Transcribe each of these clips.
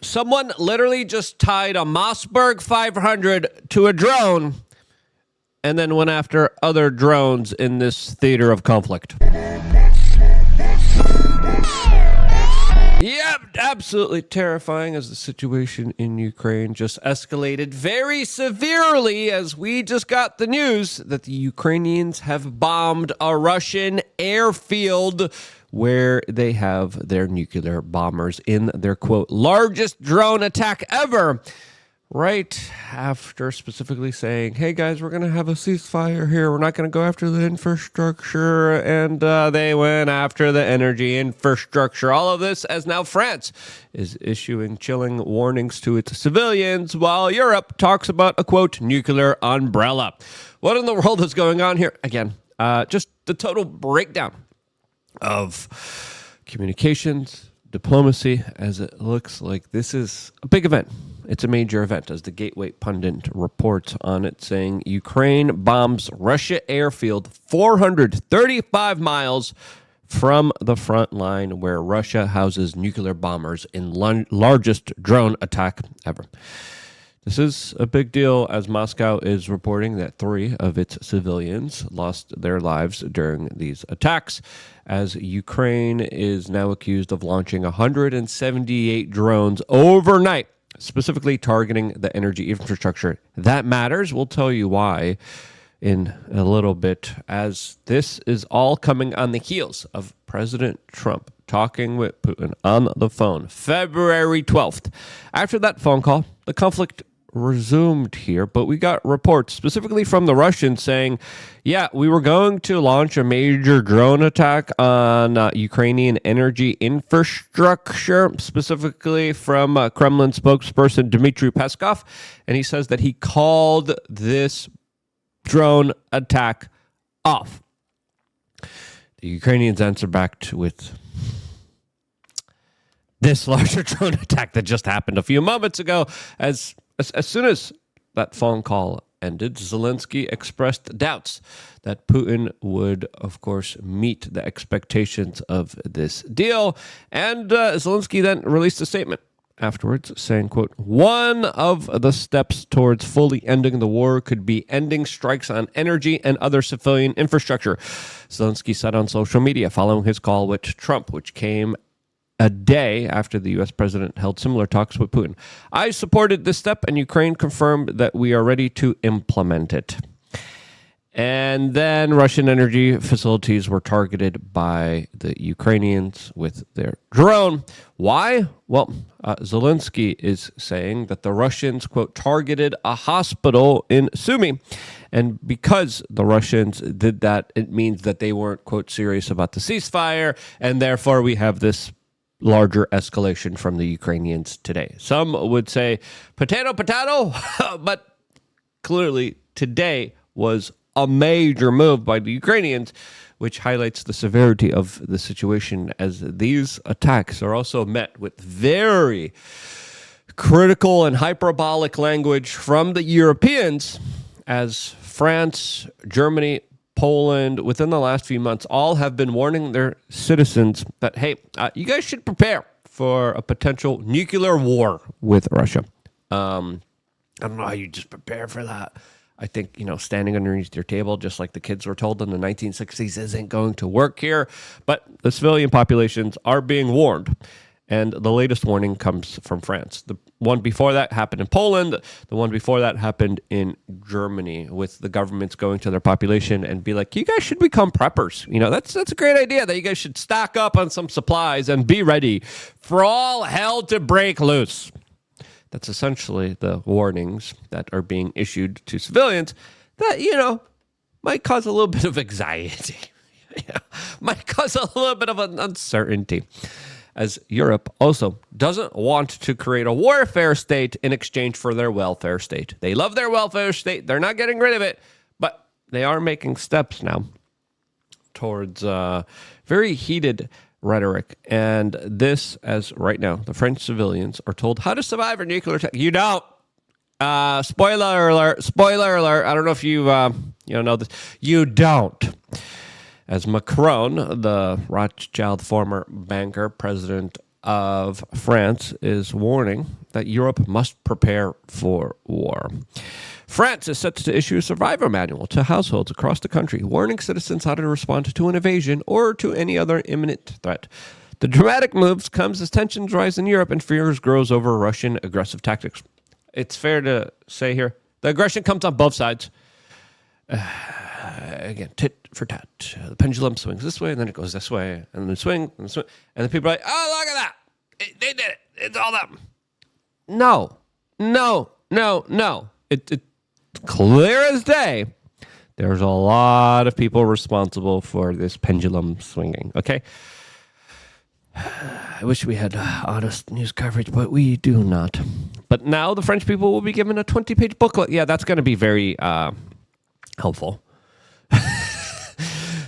Someone literally just tied a Mossberg 500 to a drone and then went after other drones in this theater of conflict. Yep, absolutely terrifying as the situation in Ukraine just escalated very severely as we just got the news that the Ukrainians have bombed a Russian airfield where they have their nuclear bombers in their, quote, largest drone attack ever. Right after specifically saying, hey guys, we're going to have a ceasefire here. We're not going to go after the infrastructure. And they went after the energy infrastructure. All of this as now France is issuing chilling warnings to its civilians while Europe talks about a, quote, nuclear umbrella. What in the world is going on here? Again, just the total breakdown of communications, diplomacy, as it looks like this is a big event. It's a major event, as the Gateway pundit reports on it, saying Ukraine bombs Russia airfield 435 miles from the front line where Russia houses nuclear bombers in largest drone attack ever. This is a big deal as Moscow is reporting that 3 of its civilians lost their lives during these attacks, as Ukraine is now accused of launching 178 drones overnight, specifically targeting the energy infrastructure. That matters. We'll tell you why in a little bit, as this is all coming on the heels of President Trump talking with Putin on the phone February 12th. After that phone call, the conflict resumed here, but we got reports specifically from the Russians saying, yeah, we were going to launch a major drone attack on Ukrainian energy infrastructure, specifically from Kremlin spokesperson Dmitry Peskov, and he says that he called this drone attack off. The Ukrainians answer back with this larger drone attack that just happened a few moments ago. As soon as that phone call ended, Zelensky expressed doubts that Putin would, of course, meet the expectations of this deal. And Zelensky then released a statement afterwards saying, quote, one of the steps towards fully ending the war could be ending strikes on energy and other civilian infrastructure. Zelensky said on social media following his call with Trump, which came a day after the U.S. president held similar talks with Putin. I supported this step, and Ukraine confirmed that we are ready to implement it. And then Russian energy facilities were targeted by the Ukrainians with their drone. Why? Well, Zelensky is saying that the Russians, quote, targeted a hospital in Sumy. And because the Russians did that, it means that they weren't, quote, serious about the ceasefire, and therefore we have this larger escalation from the Ukrainians today. Some would say potato, but clearly today was a major move by the Ukrainians, which highlights the severity of the situation, as these attacks are also met with very critical and hyperbolic language from the Europeans, as France, Germany, Poland, within the last few months, all have been warning their citizens that, hey, you guys should prepare for a potential nuclear war with Russia. I don't know how you just prepare for that. I think, standing underneath your table, just like the kids were told in the 1960s, isn't going to work here. But the civilian populations are being warned. And the latest warning comes from France. The one before that happened in Poland. The one before that happened in Germany, with the governments going to their population and be like, you guys should become preppers. That's a great idea, that you guys should stock up on some supplies and be ready for all hell to break loose. That's essentially the warnings that are being issued to civilians that, might cause a little bit of anxiety. Might cause a little bit of an uncertainty, as Europe also doesn't want to create a warfare state in exchange for their welfare state. They love their welfare state. They're not getting rid of it, but they are making steps now towards very heated rhetoric. And this, as right now, the French civilians are told how to survive a nuclear attack. You don't. Spoiler alert. I don't know if you know this. You don't. As Macron, the Rothschild former banker, president of France is warning that Europe must prepare for war. France is set to issue a survivor manual to households across the country, warning citizens how to respond to an invasion or to any other imminent threat. The dramatic moves comes as tensions rise in Europe and fears grows over Russian aggressive tactics. It's fair to say here, the aggression comes on both sides. Again, tit for tat. The pendulum swings this way, and then it goes this way, and then swing, and swing. And the people are like, oh, look at that. They did it. It's all them. No. It's clear as day. There's a lot of people responsible for this pendulum swinging, okay? I wish we had honest news coverage, but we do not. But now the French people will be given a 20-page booklet. Yeah, that's going to be very helpful.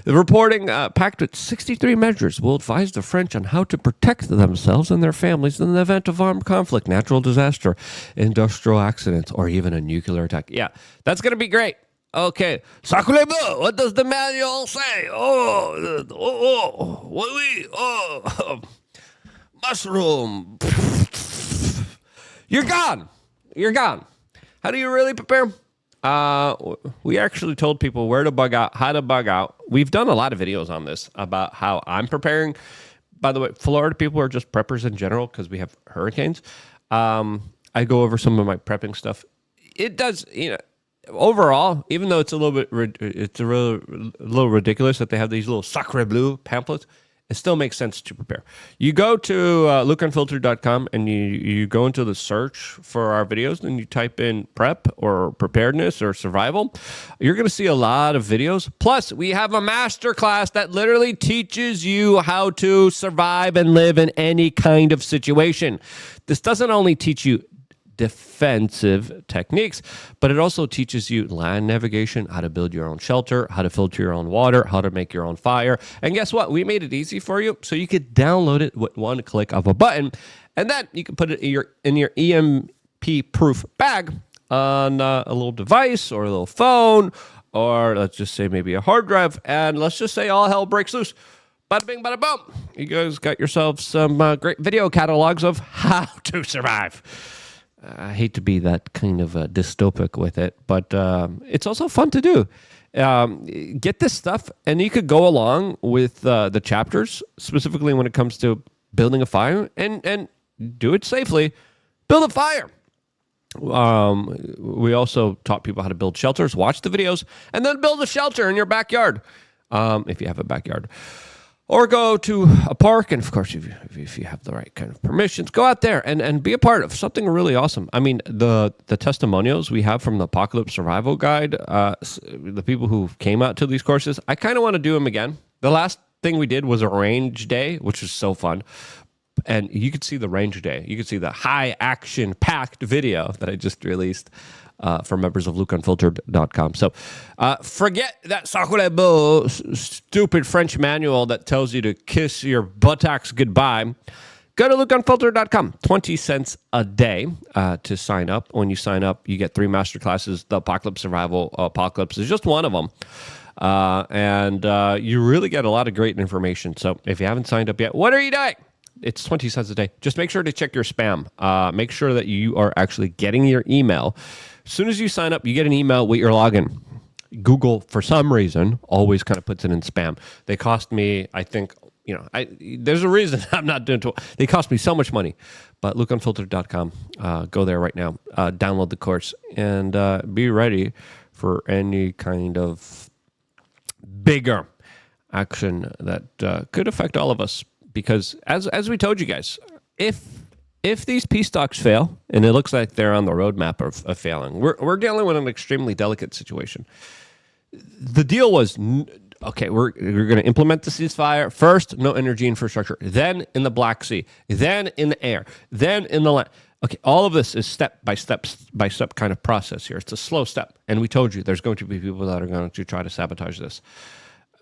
The reporting, packed with 63 measures, will advise the French on how to protect themselves and their families in the event of armed conflict, natural disaster, industrial accidents, or even a nuclear attack. Yeah, that's going to be great. Okay, sacre bleu, what does the manual say? Mushroom. You're gone. How do you really prepare? We actually told people where to bug out, how to bug out. We've done a lot of videos on this about how I'm preparing. By the way, Florida people are just preppers in general because we have hurricanes. I go over some of my prepping stuff. It does, overall, even though it's a little ridiculous that they have these little sacre bleu pamphlets, it still makes sense to prepare. You go to lookUnfiltered.com and you go into the search for our videos and you type in prep or preparedness or survival. You're going to see a lot of videos. Plus, we have a master class that literally teaches you how to survive and live in any kind of situation. This doesn't only teach you defensive techniques, but it also teaches you land navigation, how to build your own shelter, how to filter your own water, how to make your own fire. And guess what? We made it easy for you, so you could download it with one click of a button, and then you can put it in your EMP-proof bag on a little device or a little phone, or let's just say maybe a hard drive, and let's just say all hell breaks loose. Bada bing, bada boom. You guys got yourselves some great video catalogs of how to survive. I hate to be that kind of dystopic with it, but it's also fun to do. Get this stuff, and you could go along with the chapters, specifically when it comes to building a fire, and do it safely. Build a fire. We also taught people how to build shelters. Watch the videos, and then build a shelter in your backyard, if you have a backyard. Or go to a park, and of course, if you have the right kind of permissions, go out there and be a part of something really awesome. I mean, the testimonials we have from the Apocalypse Survival Guide, the people who came out to these courses, I kind of want to do them again. The last thing we did was a range day, which was so fun. And you could see the range day. You could see the high action packed video that I just released for members of LukeUnfiltered.com. So forget that sacre bleu stupid French manual that tells you to kiss your buttocks goodbye. Go to LukeUnfiltered.com. 20 cents a day to sign up. When you sign up, you get 3 masterclasses. The Apocalypse Survival Apocalypse is just one of them. And you really get a lot of great information. So if you haven't signed up yet, what are you doing? It's 20 cents a day. Just make sure to check your spam. Make sure that you are actually getting your email. As soon as you sign up, you get an email with your login. Google, for some reason, always kind of puts it in spam. They cost me, I think, there's a reason I'm not doing it. They cost me so much money. But LukeUnfiltered.com, go there right now. Download the course and be ready for any kind of bigger action that could affect all of us. Because as we told you guys, if these peace talks fail, and it looks like they're on the roadmap of failing, we're dealing with an extremely delicate situation. The deal was, okay, we're going to implement the ceasefire. First, no energy infrastructure. Then in the Black Sea. Then in the air. Then in the land. Okay, all of this is step by step kind of process here. It's a slow step. And we told you there's going to be people that are going to try to sabotage this.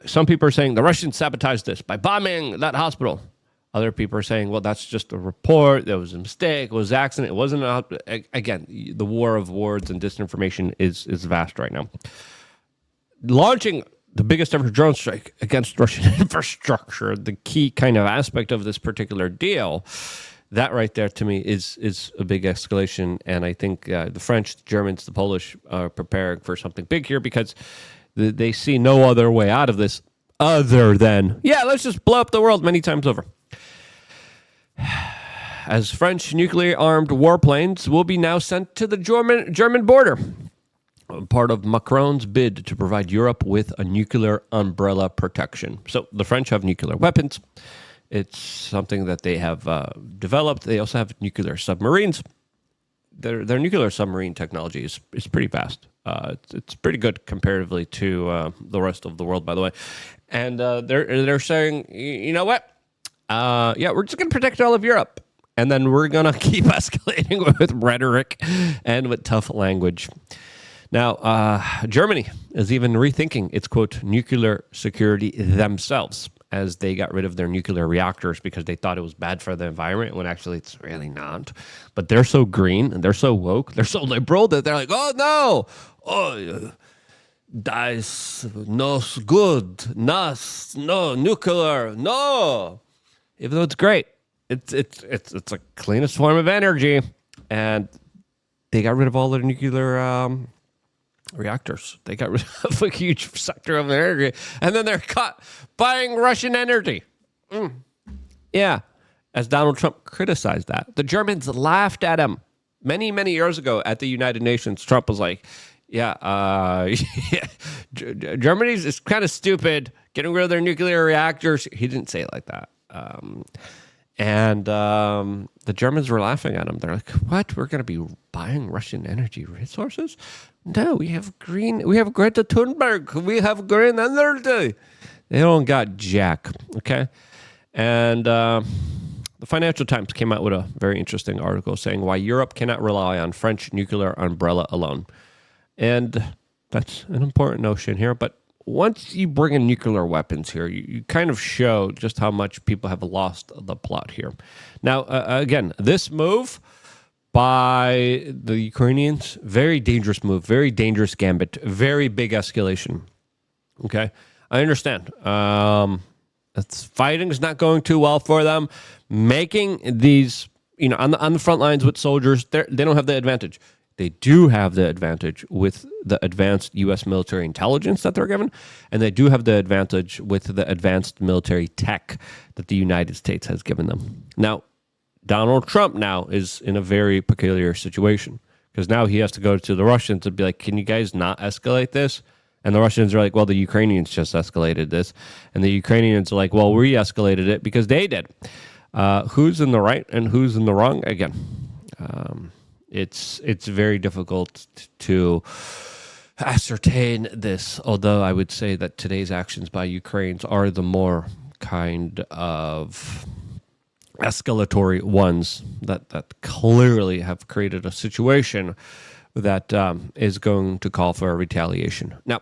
Some people are saying the Russians sabotaged this by bombing that hospital. Other people are saying, well, that's just a report. There was a mistake. It was an accident. It wasn't again, the war of words and disinformation is vast right now. Launching the biggest ever drone strike against Russian infrastructure, the key kind of aspect of this particular deal, that right there to me is a big escalation. And I think the French, the Germans, the Polish are preparing for something big here because they see no other way out of this other than, let's just blow up the world many times over. As French nuclear-armed warplanes will be now sent to the German border, part of Macron's bid to provide Europe with a nuclear umbrella protection. So the French have nuclear weapons. It's something that they have developed. They also have nuclear submarines. Their nuclear submarine technology is pretty fast. It's pretty good comparatively to the rest of the world, by the way. And they're saying, you know what? We're just going to protect all of Europe. And then we're going to keep escalating with rhetoric and with tough language. Now, Germany is even rethinking its, quote, nuclear security themselves as they got rid of their nuclear reactors because they thought it was bad for the environment, when actually it's really not. But they're so green and they're so woke, they're so liberal that they're like, oh, no, that's not good, no, nuclear, no. Even though it's great. It's the cleanest form of energy, and they got rid of all their nuclear reactors. They got rid of a huge sector of energy, and then they're caught buying Russian energy. Yeah, as Donald Trump criticized that. The Germans laughed at him many, many years ago at the United Nations. Trump was like, Germany's is kind of stupid, getting rid of their nuclear reactors. He didn't say it like that. And the Germans were laughing at him. They're like, what? We're going to be buying Russian energy resources? No, we have Greta Thunberg. We have green energy. They don't got jack, okay? And the Financial Times came out with a very interesting article saying why Europe cannot rely on French nuclear umbrella alone. And that's an important notion here, but once you bring in nuclear weapons here, you kind of show just how much people have lost the plot here. Now, again, this move by the Ukrainians, very dangerous move, very dangerous gambit, very big escalation. Okay, I understand. Fighting is not going too well for them. Making these, on the front lines with soldiers, they don't have the advantage. They do have the advantage with the advanced U.S. military intelligence that they're given, and they do have the advantage with the advanced military tech that the United States has given them. Now, Donald Trump now is in a very peculiar situation because now he has to go to the Russians and be like, can you guys not escalate this? And the Russians are like, well, the Ukrainians just escalated this. And the Ukrainians are like, well, we escalated it because they did. Who's in the right and who's in the wrong? Again, it's very difficult to ascertain this, although I would say that today's actions by Ukrainians are the more kind of escalatory ones that clearly have created a situation that is going to call for a retaliation. Now,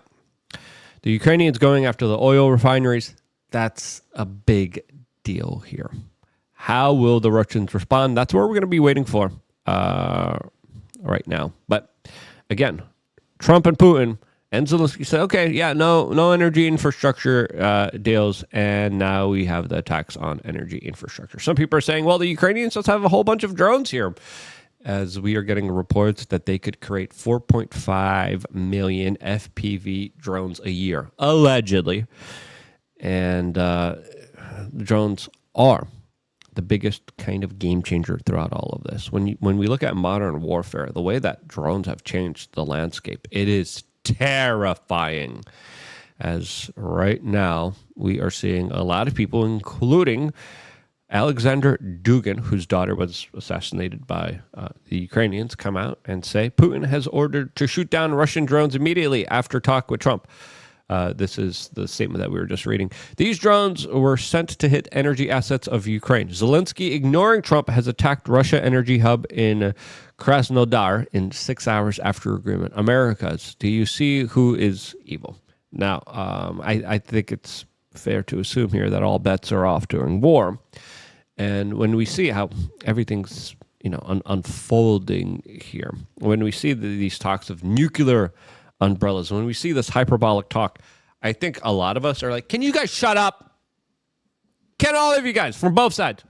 the Ukrainians going after the oil refineries, that's a big deal here. How will the Russians respond? That's what we're going to be waiting for right now. But again, Trump and Putin and Zelensky said, okay, no energy infrastructure deals, and now we have the attacks on energy infrastructure. Some people are saying, well, the Ukrainians just have a whole bunch of drones here, as we are getting reports that they could create 4.5 million FPV drones a year, allegedly. And the drones are the biggest kind of game changer throughout all of this. When we look at modern warfare, the way that drones have changed the landscape, it is terrifying. As right now, we are seeing a lot of people, including Alexander Dugin, whose daughter was assassinated by the Ukrainians, come out and say Putin has ordered to shoot down Russian drones immediately after talk with Trump. This is the statement that we were just reading. These drones were sent to hit energy assets of Ukraine. Zelensky, ignoring Trump, has attacked Russia energy hub in Krasnodar in 6 hours after agreement. Americas, do you see who is evil? Now, I think it's fair to assume here that all bets are off during war. And when we see how everything's unfolding here, when we see these talks of nuclear umbrellas, when we see this hyperbolic talk, I think a lot of us are like, can you guys shut up? Can all of you guys from both sides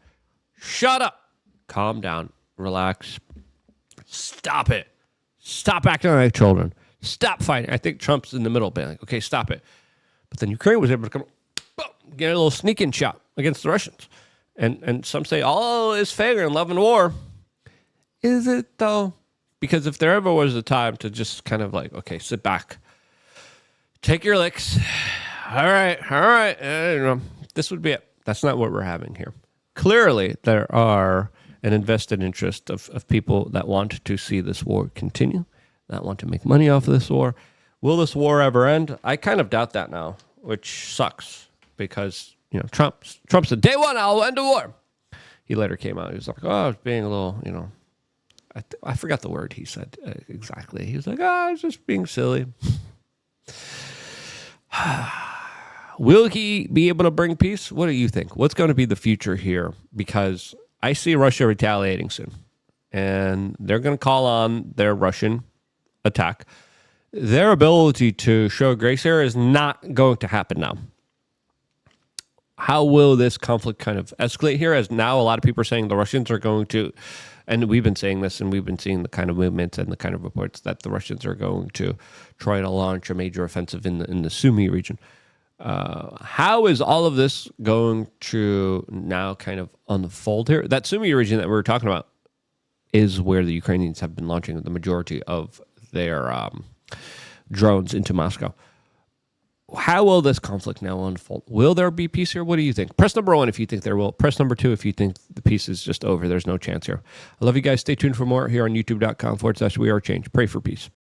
shut up? Calm down. Relax. Stop it. Stop acting like children. Stop fighting. I think Trump's in the middle, being like, okay, stop it. But then Ukraine was able to come, boom, get a little sneak-in shot against the Russians. And some say, all is failure in love and war. Is it, though? Because if there ever was a time to just kind of like, okay, sit back, take your licks. All right. This would be it. That's not what we're having here. Clearly, there are an invested interest of people that want to see this war continue, that want to make money off of this war. Will this war ever end? I kind of doubt that now, which sucks because, Trump said, day one, I'll end the war. He later came out. He was like, I was being a little, I forgot the word he said exactly. He was like, I was just being silly. Will he be able to bring peace? What do you think? What's going to be the future here? Because I see Russia retaliating soon, and they're going to call on their Russian attack. Their ability to show grace here is not going to happen now. How will this conflict kind of escalate here? As now a lot of people are saying the Russians are going to, and we've been saying this, and we've been seeing the kind of movements and the kind of reports that the Russians are going to try to launch a major offensive in the Sumy region. How is all of this going to now kind of unfold here? That Sumy region that we were talking about is where the Ukrainians have been launching the majority of their drones into Moscow. How will this conflict now unfold? Will there be peace here? What do you think? Press number 1 if you think there will. Press number 2 if you think the peace is just over. There's no chance here. I love you guys. Stay tuned for more here on youtube.com/wearechange. Pray for peace.